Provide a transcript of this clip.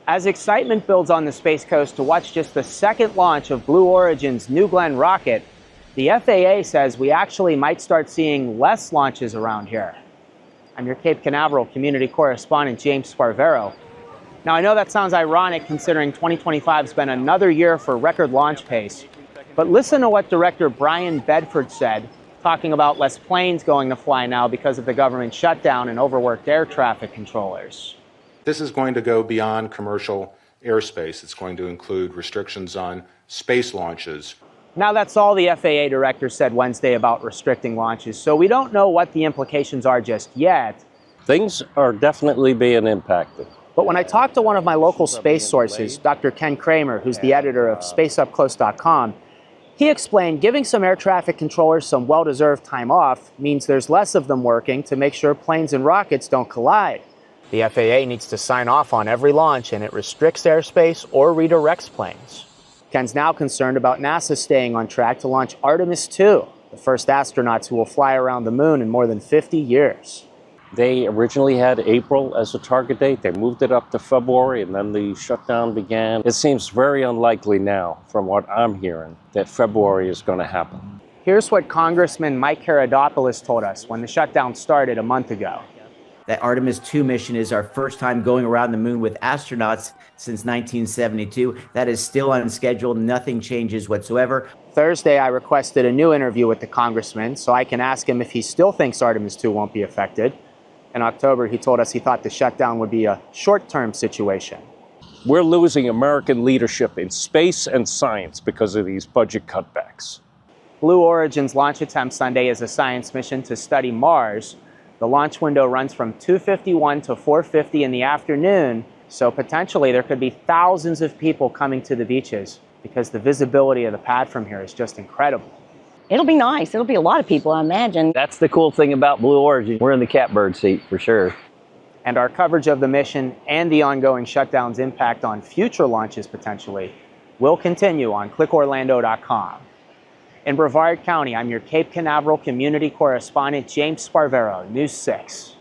As excitement builds on the Space Coast to watch just the second launch of Blue Origin's New Glenn rocket, the FAA says we actually might start seeing less launches around here. I'm your Cape Canaveral community correspondent, James Sparvero. Now, I know that sounds ironic considering 2025 has been another year for record launch pace, but listen to what Director Brian Bedford said, talking about less planes going to fly now because of the government shutdown and overworked air traffic controllers. This is going to go beyond commercial airspace. It's going to include restrictions on space launches. Now, that's all the FAA director said Wednesday about restricting launches, so we don't know what the implications are just yet. Things are definitely being impacted. But when I talked to one of my local space sources, Dr. Ken Kramer, who's the editor of spaceupclose.com, he explained giving some air traffic controllers some well-deserved time off means there's less of them working to make sure planes and rockets don't collide. The FAA needs to sign off on every launch, and it restricts airspace or redirects planes. Ken's now concerned about NASA staying on track to launch Artemis II, the first astronauts who will fly around the moon in more than 50 years. They originally had April as a target date. They moved it up to February, and then the shutdown began. It seems very unlikely now, from what I'm hearing, that February is going to happen. Here's what Congressman Mike Karadopoulos told us when the shutdown started a month ago. That Artemis II mission is our first time going around the moon with astronauts since 1972. That is still on schedule. Nothing changes whatsoever. Thursday, I requested a new interview with the congressman so I can ask him if he still thinks Artemis II won't be affected. In October, he told us he thought the shutdown would be a short-term situation. We're losing American leadership in space and science because of these budget cutbacks. Blue Origin's launch attempt Sunday is a science mission to study Mars. The launch window runs from 2:51 to 4:50 in the afternoon, so potentially there could be thousands of people coming to the beaches because the visibility of the pad from here is just incredible. It'll be nice. It'll be a lot of people, I imagine. That's the cool thing about Blue Origin. We're in the catbird seat for sure. And our coverage of the mission and the ongoing shutdown's impact on future launches potentially will continue on clickorlando.com. In Brevard County, I'm your Cape Canaveral community correspondent, James Sparvero, News 6.